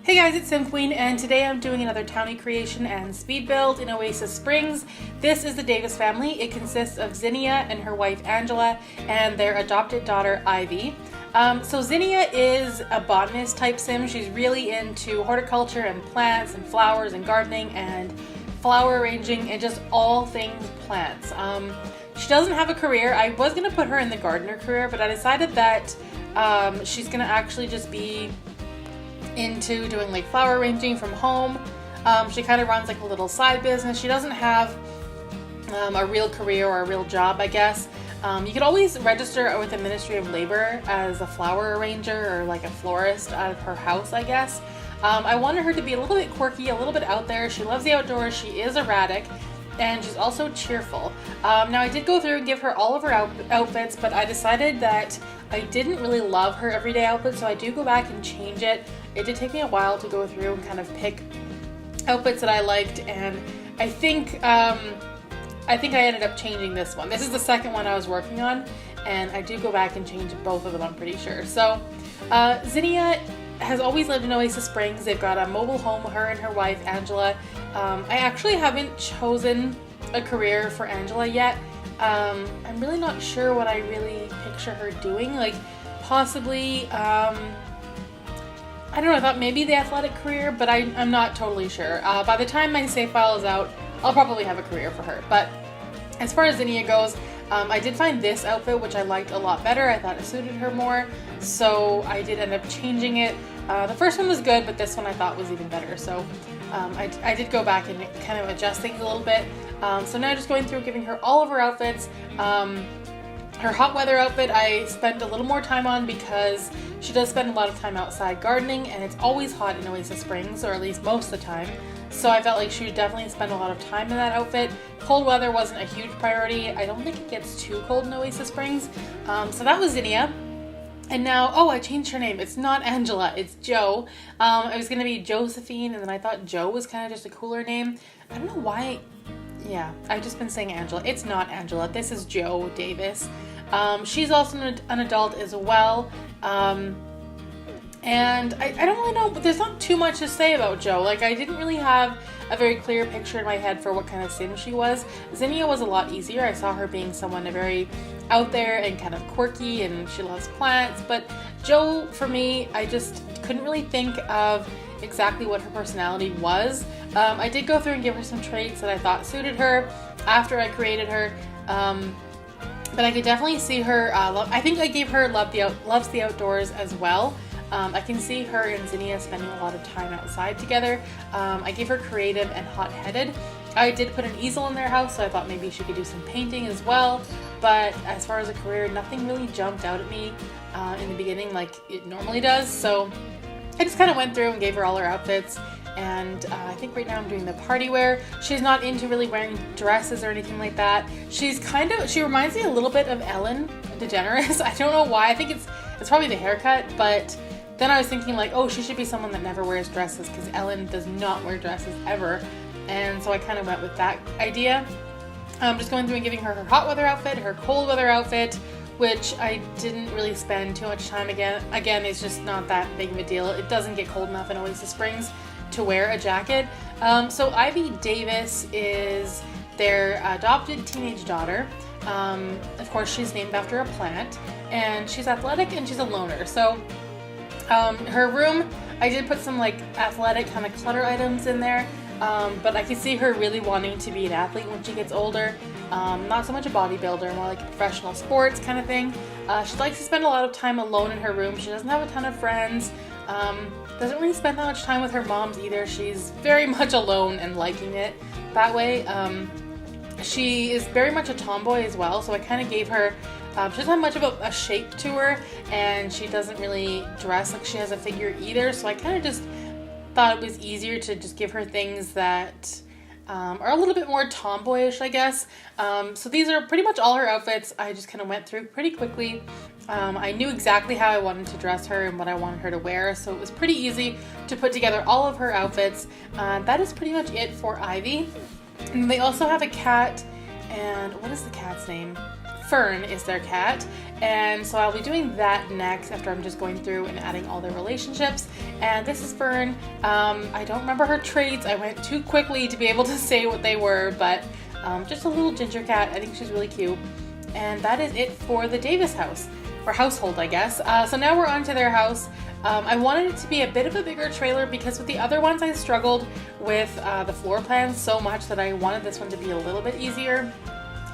Hey guys, it's SimQueen, and today I'm doing another townie creation and speed build in Oasis Springs. This is the Davis family. It consists of Zinnia and her wife Angela and their adopted daughter Ivy. So Zinnia is a botanist type sim. She's really into horticulture and plants and flowers and gardening and flower arranging and just all things plants. She doesn't have a career. I was going to put her in the gardener career, but I decided that she's going to actually just be into doing like flower arranging from home. She kind of runs like a little side business. She doesn't have a real career or a real job, I guess. You could always register with the Ministry of Labor as a flower arranger or like a florist out of her house, I guess. I wanted her to be a little bit quirky, a little bit out there. She loves the outdoors. She is erratic. And she's also cheerful. Now I did go through and give her all of her outfits, but I decided that I didn't really love her everyday outfit, so I do go back and change it. It did take me a while to go through and kind of pick outfits that I liked, and I think I ended up changing this one. This is the second one I was working on, and I do go back and change both of them, I'm pretty sure. So Zinnia has always lived in Oasis Springs. They've got a mobile home, her and her wife Angela. I actually haven't chosen a career for Angela yet. I'm really not sure what I really picture her doing. Like possibly, I don't know, I thought maybe the athletic career, but I'm not totally sure. By the time my save file is out, I'll probably have a career for her. But as far as Zinnia goes, I did find this outfit, which I liked a lot better. I thought it suited her more, so I did end up changing it. The first one was good, but this one I thought was even better. So I did go back and kind of adjust things a little bit. So now just going through giving her all of her outfits. Her hot weather outfit I spent a little more time on because she does spend a lot of time outside gardening, and it's always hot in Oasis Springs, or at least most of the time. So I felt like she would definitely spend a lot of time in that outfit. Cold weather wasn't a huge priority. I don't think it gets too cold in Oasis Springs. So that was Zinnia. And now, oh, I changed her name. It's not Angela, it's Jo. It was going to be Josephine, and then I thought Jo was kind of just a cooler name. I don't know why. Yeah, I've just been saying Angela. It's not Angela. This is Jo Davis. She's also an adult as well. And I don't really know, but there's not too much to say about Jo. Like, I didn't really have a very clear picture in my head for what kind of sim she was. Zinnia was a lot easier. I saw her being someone very out there and kind of quirky, and she loves plants. But Jo, for me, I just couldn't really think of exactly what her personality was. I did go through and give her some traits that I thought suited her after I created her. But I could definitely see her, I think I gave her loves the outdoors as well. I can see her and Zinnia spending a lot of time outside together. I gave her creative and hot-headed. I did put an easel in their house, so I thought maybe she could do some painting as well. But as far as a career, nothing really jumped out at me in the beginning like it normally does. So I just kind of went through and gave her all her outfits. And I think right now I'm doing the party wear. She's not into really wearing dresses or anything like that. She reminds me a little bit of Ellen DeGeneres. I don't know why. I think it's probably the haircut, but then I was thinking like, oh, she should be someone that never wears dresses because Ellen does not wear dresses ever. And so I kind of went with that idea. Just going through and giving her her hot weather outfit, her cold weather outfit, which I didn't really spend too much time again. Again, it's just not that big of a deal. It doesn't get cold enough in Oasis Springs to wear a jacket. So Ivy Davis is their adopted teenage daughter. Of course, she's named after a plant, and she's athletic and she's a loner. So her room, I did put some like athletic kind of clutter items in there, but I could see her really wanting to be an athlete when she gets older. Not so much a bodybuilder, more like a professional sports kind of thing. She likes to spend a lot of time alone in her room. She doesn't have a ton of friends. Doesn't really spend that much time with her moms either. She's very much alone and liking it that way. She is very much a tomboy as well, so I kind of gave her, she doesn't have much of a shape to her, and she doesn't really dress like she has a figure either, so I kind of just thought it was easier to just give her things that are a little bit more tomboyish, I guess. So these are pretty much all her outfits. I just kind of went through pretty quickly. I knew exactly how I wanted to dress her and what I wanted her to wear, so it was pretty easy to put together all of her outfits. That is pretty much it for Ivy. And they also have a cat, and what is the cat's name? Fern is their cat, and so I'll be doing that next after I'm just going through and adding all their relationships. And this is Fern. I don't remember her traits. I went too quickly to be able to say what they were, but just a little ginger cat. I think she's really cute. And that is it for the Davis house, or household, I guess. So now we're on to their house. I wanted it to be a bit of a bigger trailer because with the other ones I struggled with the floor plans so much that I wanted this one to be a little bit easier.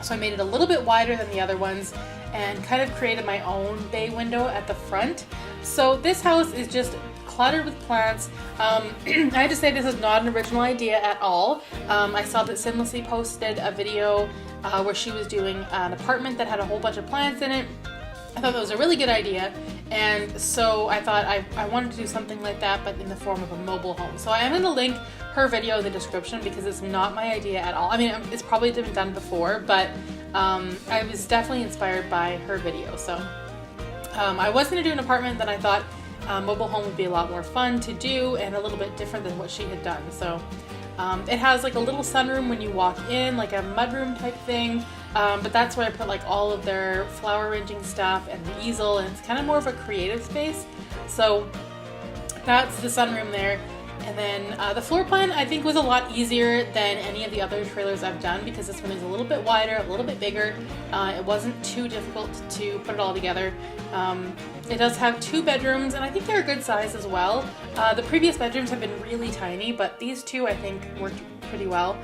So I made it a little bit wider than the other ones and kind of created my own bay window at the front. So this house is just cluttered with plants. I have to say this is not an original idea at all. I saw that Simlicy posted a video where she was doing an apartment that had a whole bunch of plants in it. I thought that was a really good idea, and so I thought I wanted to do something like that, but in the form of a mobile home. So I am going to link her video in the description because it's not my idea at all. I mean, it's probably been done before, but I was definitely inspired by her video. So I was going to do an apartment, then I thought mobile home would be a lot more fun to do and a little bit different than what she had done. So it has like a little sunroom when you walk in, like a mudroom type thing. But that's where I put like all of their flower arranging stuff and the easel, and it's kind of more of a creative space. So that's the sunroom there. And then the floor plan I think was a lot easier than any of the other trailers I've done because this one is a little bit wider, a little bit bigger. It wasn't too difficult to put it all together. It does have 2 bedrooms, and I think they're a good size as well. The previous bedrooms have been really tiny, but these 2 I think worked pretty well.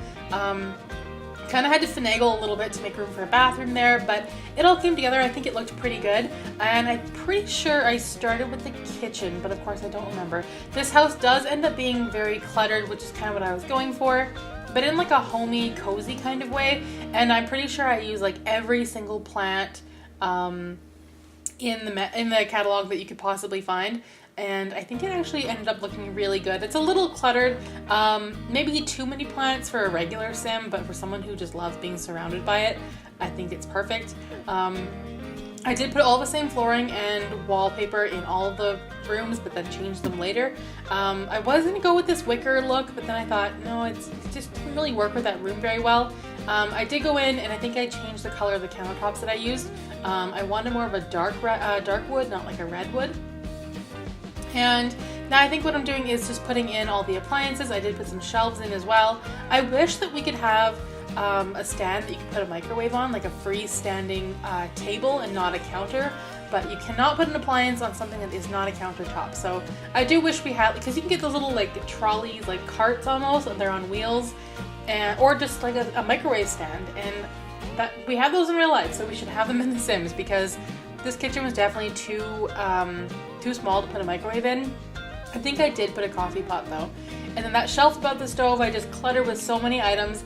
Kind of had to finagle a little bit to make room for a bathroom there, but it all came together. I think it looked pretty good, and I'm pretty sure I started with the kitchen, but of course I don't remember. This house does end up being very cluttered, which is kind of what I was going for, but in like a homey, cozy kind of way, and I'm pretty sure I use like every single plant in the catalog that you could possibly find. And I think it actually ended up looking really good. It's a little cluttered, maybe too many plants for a regular sim, but for someone who just loves being surrounded by it, I think it's perfect. I did put all the same flooring and wallpaper in all of the rooms, but then changed them later. I was going to go with this wicker look, but then I thought, no, it just didn't really work with that room very well. I did go in and I think I changed the color of the countertops that I used. I wanted more of a dark wood, not like a red wood. And now I think what I'm doing is just putting in all the appliances. I did put some shelves in as well. I wish that we could have a stand that you could put a microwave on, like a freestanding table and not a counter, but you cannot put an appliance on something that is not a countertop. So I do wish we had, because you can get those little like trolleys, like carts almost, and they're on wheels, or just like a microwave stand, and that we have those in real life, so we should have them in The Sims, because this kitchen was definitely too small to put a microwave in. I think I did put a coffee pot though. And then that shelf above the stove, I just cluttered with so many items.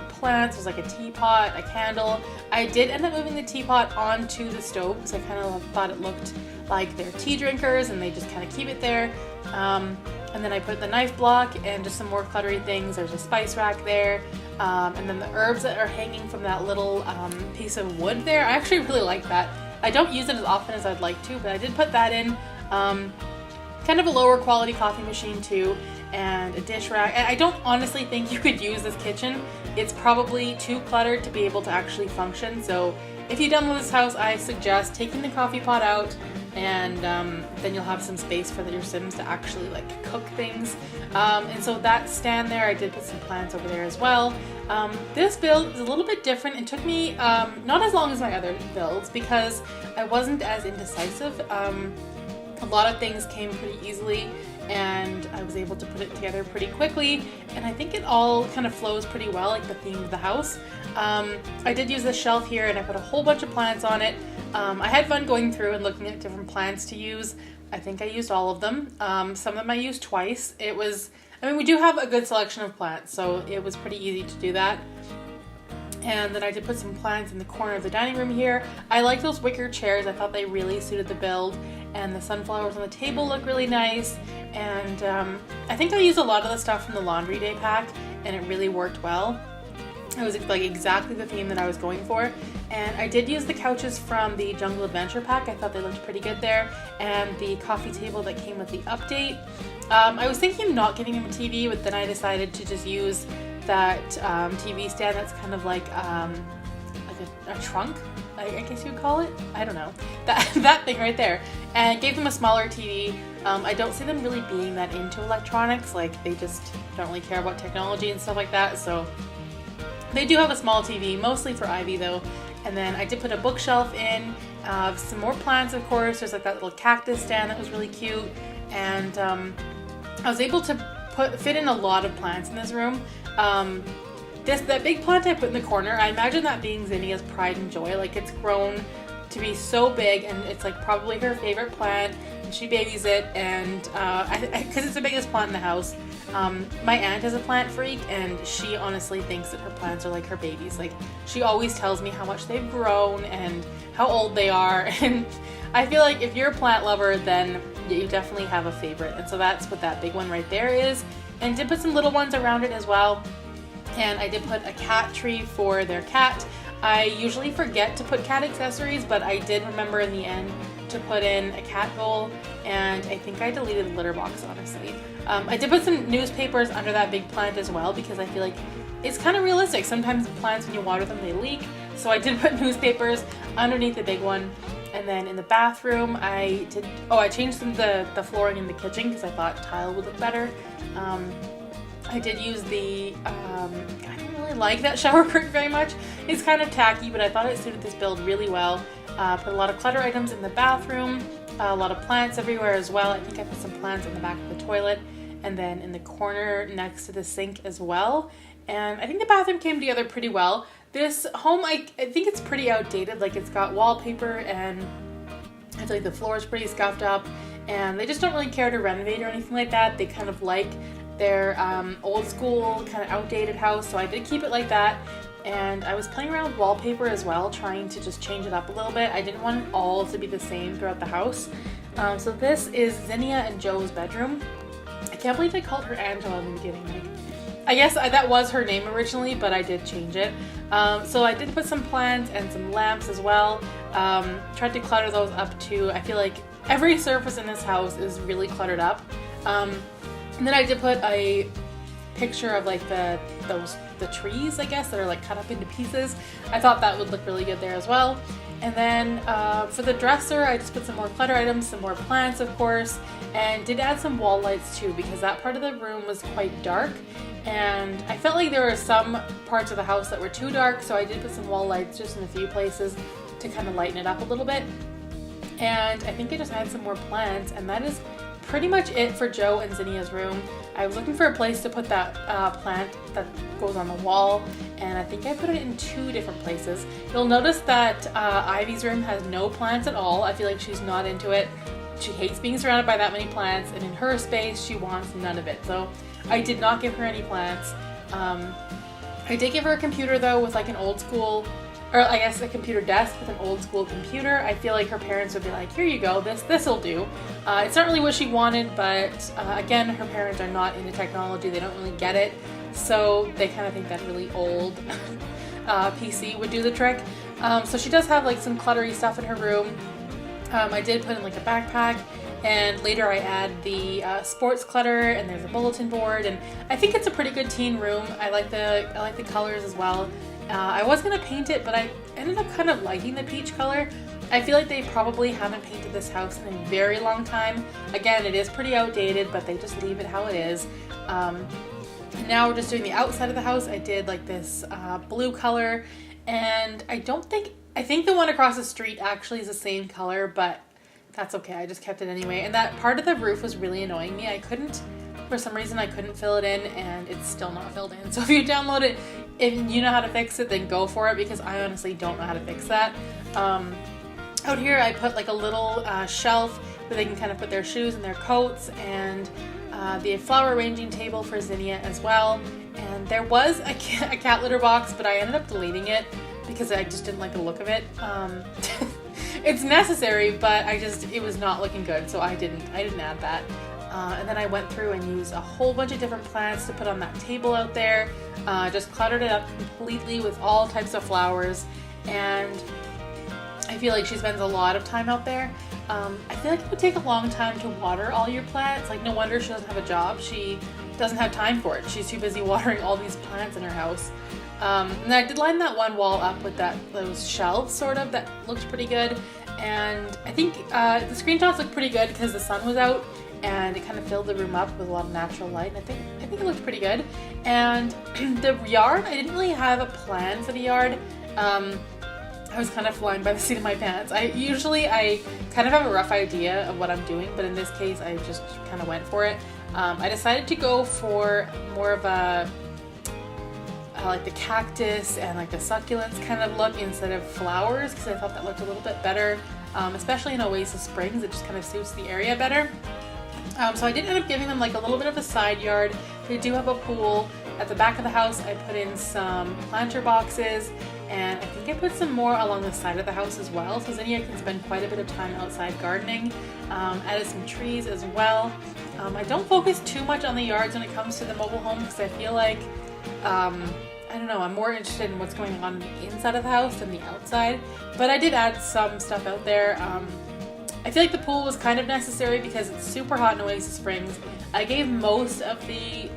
Plants, there's like a teapot, a candle. I did end up moving the teapot onto the stove because I kind of thought it looked like they're tea drinkers and they just kind of keep it there. And then I put the knife block and just some more cluttery things. There's a spice rack there. And then the herbs that are hanging from that little piece of wood there. I actually really like that. I don't use it as often as I'd like to, but I did put that in. Kind of a lower quality coffee machine too, and a dish rack. And I don't honestly think you could use this kitchen. It's probably too cluttered to be able to actually function. So if you download this house, I suggest taking the coffee pot out, and then you'll have some space for your Sims to actually like cook things. And so that stand there, I did put some plants over there as well. This build is a little bit different. It took me not as long as my other builds because I wasn't as indecisive. A lot of things came pretty easily and I was able to put it together pretty quickly, and I think it all kind of flows pretty well, like the theme of the house. I did use this shelf here and I put a whole bunch of plants on it. I had fun going through and looking at different plants to use. I think I used all of them. Some of them I used twice. We do have a good selection of plants, so it was pretty easy to do that. And then I did put some plants in the corner of the dining room here. I like those wicker chairs. I thought they really suited the build. And the sunflowers on the table look really nice. And I think I used a lot of the stuff from the laundry day pack, and it really worked well. It was like exactly the theme that I was going for. And I did use the couches from the Jungle Adventure pack. I thought they looked pretty good there. And the coffee table that came with the update. I was thinking of not getting him a TV, but then I decided to just use that TV stand that's kind of like a trunk, I guess you would call it. I don't know. That thing right there. and gave them a smaller TV. I don't see them really being that into electronics, like they just don't really care about technology and stuff like that, so they do have a small TV, mostly for Ivy though. And then I did put a bookshelf in, some more plants of course. There's like that little cactus stand that was really cute, and I was able to fit in a lot of plants in this room. That big plant I put in the corner, I imagine that being Zinnia's pride and joy. Like it's grown to be so big, and it's like probably her favorite plant, and she babies it, and because it's the biggest plant in the house. My aunt is a plant freak, and she honestly thinks that her plants are like her babies. Like she always tells me how much they've grown and how old they are, and I feel like if you're a plant lover, then you definitely have a favorite, and so that's what that big one right there is. And did put some little ones around it as well. And I did put a cat tree for their cat. I usually forget to put cat accessories, but I did remember in the end to put in a cat bowl, and I think I deleted the litter box, honestly. I did put some newspapers under that big plant as well, because I feel like it's kind of realistic. Sometimes plants, when you water them, they leak. So I did put newspapers underneath the big one. And then in the bathroom, I changed the flooring in the kitchen because I thought tile would look better. I did use I don't really like that shower curtain very much. It's kind of tacky, but I thought it suited this build really well. Put a lot of clutter items in the bathroom, a lot of plants everywhere as well. I think I put some plants in the back of the toilet, and then in the corner next to the sink as well. And I think the bathroom came together pretty well. This home, I think it's pretty outdated. Like it's got wallpaper, and I feel like the floor is pretty scuffed up, and they just don't really care to renovate or anything like that. They kind of like their old school kind of outdated house, so I did keep it like that. And I was playing around with wallpaper as well, trying to just change it up a little bit. I didn't want it all to be the same throughout the house. So this is Zinnia and Joe's bedroom. I can't believe I called her Angela in the beginning. Like, I guess that was her name originally, but I did change it. So I did put some plants and some lamps as well. Tried to clutter those up too. I feel like every surface in this house is really cluttered up. And then I did put a picture of like the trees, I guess, that are like cut up into pieces. I thought that would look really good there as well. And then for the dresser, I just put some more clutter items, some more plants, of course, and did add some wall lights too, because that part of the room was quite dark, and I felt like there were some parts of the house that were too dark, so I did put some wall lights just in a few places to kind of lighten it up a little bit. And I think I just added some more plants, and that is pretty much it for Joe and Zinnia's room. I was looking for a place to put that plant that goes on the wall, and I think I put it in 2 different places. You'll notice that Ivy's room has no plants at all. I feel like she's not into it. She hates being surrounded by that many plants, and in her space, she wants none of it. So I did not give her any plants. I did give her a computer though, with like an old school, or I guess a computer desk with an old school computer. I feel like her parents would be like, here you go, this'll do. It's not really what she wanted, but again, her parents are not into technology. They don't really get it. So they kind of think that really old PC would do the trick. So she does have like some cluttery stuff in her room. I did put in like a backpack, and later I add the sports clutter, and there's a bulletin board, and I think it's a pretty good teen room. I like the colors as well. I was gonna paint it, but I ended up kind of liking the peach color. I feel like they probably haven't painted this house in a very long time. Again, it is pretty outdated, but they just leave it how it is. Now we're just doing the outside of the house. I did like this blue color, and I think the one across the street actually is the same color, but that's okay. I just kept it anyway. And that part of the roof was really annoying me. For some reason, I couldn't fill it in, and it's still not filled in. So if you download it, if you know how to fix it, then go for it, because I honestly don't know how to fix that. Out here, I put like a little shelf where they can kind of put their shoes and their coats, and the flower arranging table for Zinnia as well. And there was a cat litter box, but I ended up deleting it because I just didn't like the look of it. It's necessary, but it was not looking good, so I didn't add that. And then I went through and used a whole bunch of different plants to put on that table out there. Just cluttered it up completely with all types of flowers, and I feel like she spends a lot of time out there. I feel like it would take a long time to water all your plants. Like, no wonder she doesn't have a job. She doesn't have time for it. She's too busy watering all these plants in her house. And I did line that one wall up with those shelves, sort of, that looked pretty good. And I think the screenshots look pretty good because the sun was out and it kind of filled the room up with a lot of natural light. And I think it looked pretty good. And the yard, I didn't really have a plan for the yard. I was kind of flying by the seat of my pants. I kind of have a rough idea of what I'm doing, but in this case I just kind of went for it. I decided to go for more of a like the cactus and like the succulents kind of look instead of flowers, because I thought that looked a little bit better, especially in Oasis Springs. It just kind of suits the area better. So I did end up giving them like a little bit of a side yard. They do have a pool. At the back of the house I put in some planter boxes, and I think I put some more along the side of the house as well, so Zinnia can spend quite a bit of time outside gardening. Added some trees as well. I don't focus too much on the yards when it comes to the mobile home, because I feel like I don't know, I'm more interested in what's going on the inside of the house than the outside. But I did add some stuff out there. I feel like the pool was kind of necessary because it's super hot in Oasis Springs. I gave most of the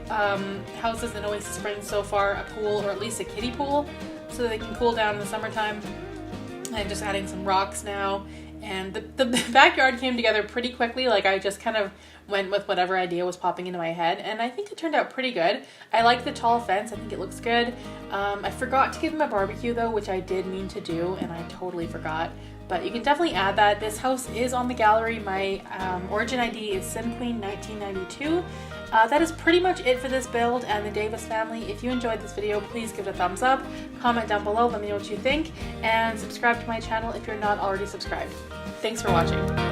houses in Oasis Springs so far a pool, or at least a kiddie pool, so that they can cool down in the summertime. I'm just adding some rocks now. And the backyard came together pretty quickly. Like, I just kind of went with whatever idea was popping into my head, and I think it turned out pretty good. I like the tall fence. I think it looks good. I forgot to give them a barbecue though, which I did mean to do, and I totally forgot. But you can definitely add that. This house is on the gallery. My origin ID is SimQueen 1992. That is pretty much it for this build and the Davis family. If you enjoyed this video, please give it a thumbs up, comment down below, let me know what you think, and subscribe to my channel if you're not already subscribed. Thanks for watching.